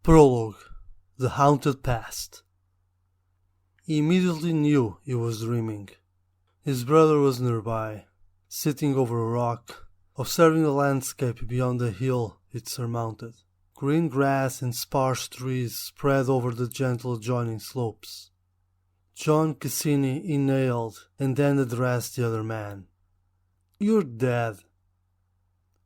Prologue, The Haunted Past. He immediately knew he was dreaming. His brother was nearby, sitting over a rock, observing the landscape beyond the hill it surmounted. Green grass and sparse trees spread over the gentle adjoining slopes. John Cassini inhaled and then addressed the other man. "You're dead."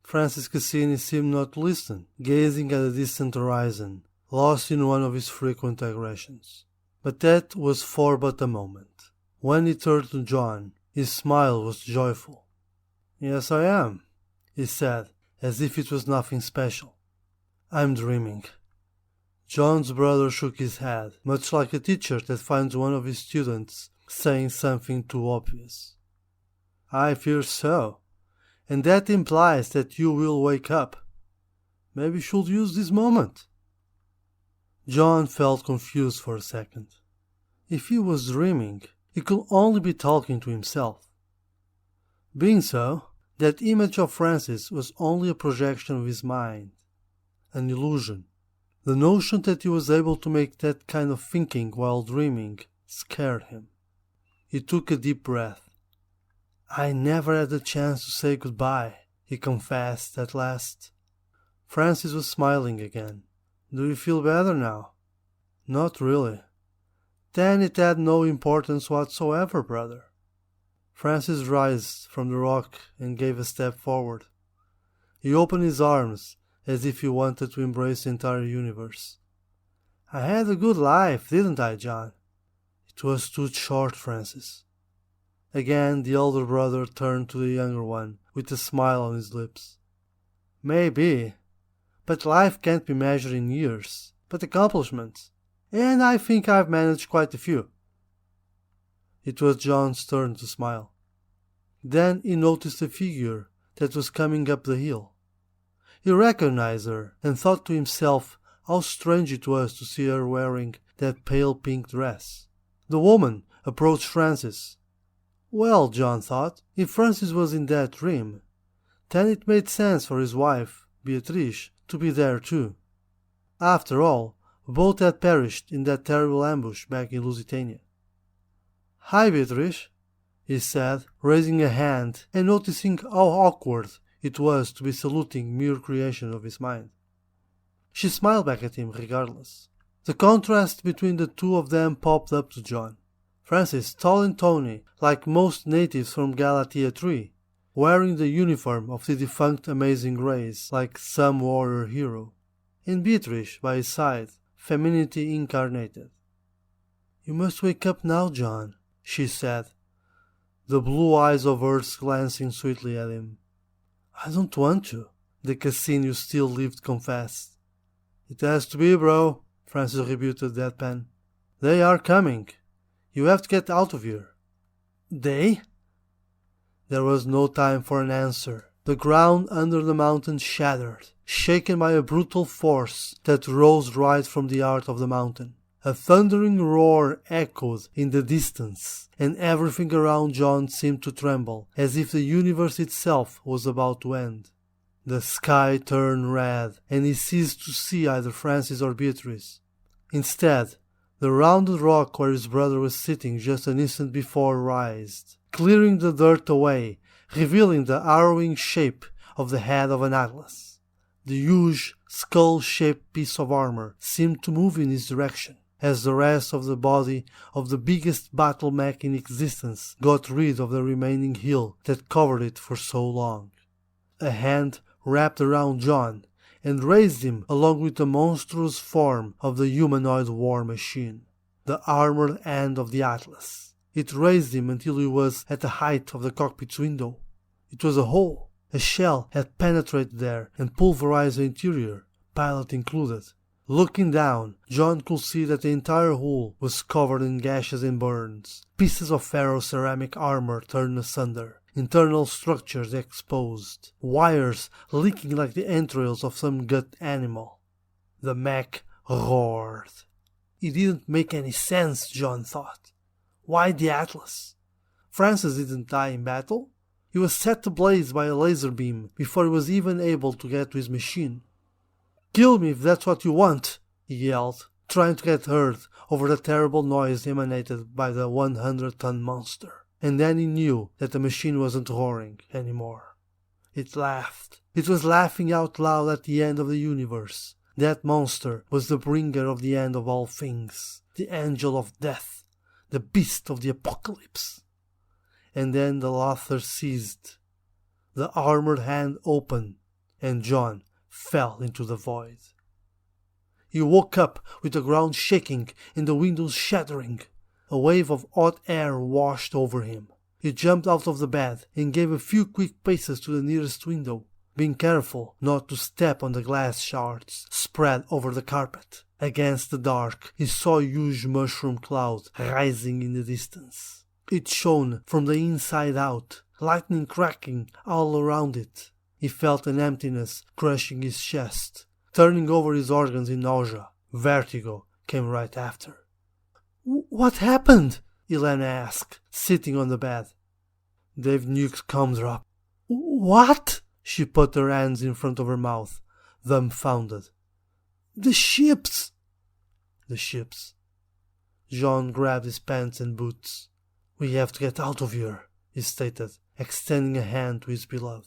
Francis Cassini seemed not to listen, gazing at the distant horizon, lost in one of his frequent digressions. But that was for but a moment. When he turned to John, his smile was joyful. "Yes, I am," he said, as if it was nothing special. "I'm dreaming." John's brother shook his head, much like a teacher that finds one of his students saying something too obvious. "I fear so, and that implies that you will wake up. Maybe you should use this moment." John felt confused for a second. If he was dreaming, he could only be talking to himself. Being so, that image of Francis was only a projection of his mind, an illusion. The notion that he was able to make that kind of thinking while dreaming scared him. He took a deep breath. "I never had the chance to say goodbye," he confessed at last. Francis was smiling again. "Do you feel better now?" "Not really." "Then it had no importance whatsoever, brother." Francis rose from the rock and gave a step forward. He opened his arms as if he wanted to embrace the entire universe. "I had a good life, didn't I, John?" "It was too short, Francis." Again the older brother turned to the younger one with a smile on his lips. "Maybe, but life can't be measured in years, but accomplishments, and I think I've managed quite a few." It was John's turn to smile. Then he noticed a figure that was coming up the hill. He recognized her and thought to himself how strange it was to see her wearing that pale pink dress. The woman approached Francis. Well, John thought, if Francis was in that dream, then it made sense for his wife, Beatrice, to be there too. After all, both had perished in that terrible ambush back in Lusitania. "Hi, Beatrice," he said, raising a hand and noticing how awkward it was to be saluting mere creation of his mind. She smiled back at him regardless. The contrast between the two of them popped up to John. Francis, tall and tawny, like most natives from Galatea 3, wearing the uniform of the defunct Amazing Race like some warrior hero, and Beatrice by his side, femininity incarnated. "You must wake up now, John," she said, the blue eyes of hers glancing sweetly at him. "I don't want to," the Cassini who still lived confessed. "It has to be, bro," Francis rebuked deadpan. "They are coming. You have to get out of here." "They?" There was no time for an answer. The ground under the mountain shattered, shaken by a brutal force that rose right from the heart of the mountain. A thundering roar echoed in the distance, and everything around John seemed to tremble, as if the universe itself was about to end. The sky turned red, and he ceased to see either Francis or Beatrice. Instead, the rounded rock where his brother was sitting just an instant before raised, clearing the dirt away, revealing the harrowing shape of the head of an atlas. The huge, skull-shaped piece of armor seemed to move in his direction, as the rest of the body of the biggest battle mech in existence got rid of the remaining hill that covered it for so long. A hand wrapped around John and raised him along with the monstrous form of the humanoid war machine, the armored hand of the Atlas. It raised him until he was at the height of the cockpit's window. It was a hole. A shell had penetrated there and pulverized the interior, pilot included. Looking down, John could see that the entire hull was covered in gashes and burns, pieces of ferro-ceramic armor turned asunder, internal structures exposed, wires leaking like the entrails of some gut animal. The mech roared. It didn't make any sense, John thought. Why the Atlas? Francis didn't die in battle. He was set ablaze by a laser beam before he was even able to get to his machine. "Kill me if that's what you want," he yelled, trying to get heard over the terrible noise emanated by the 100-ton monster. And then he knew that the machine wasn't roaring anymore. It laughed. It was laughing out loud at the end of the universe. That monster was the bringer of the end of all things, the angel of death, the beast of the apocalypse. And then the laughter ceased. The armored hand opened, and John fell into the void. He woke up with the ground shaking and the windows shattering. A wave of hot air washed over him. He jumped out of the bed and gave a few quick paces to the nearest window, being careful not to step on the glass shards spread over the carpet. Against the dark, he saw a huge mushroom cloud rising in the distance. It shone from the inside out, lightning cracking all around it. He felt an emptiness crushing his chest, turning over his organs in nausea. Vertigo came right after. "What happened?" Elena asked, sitting on the bed. "They've nuked Cobra." "What?" She put her hands in front of her mouth, dumbfounded. "The ships!" "The ships." John grabbed his pants and boots. "We have to get out of here," he stated, extending a hand to his beloved.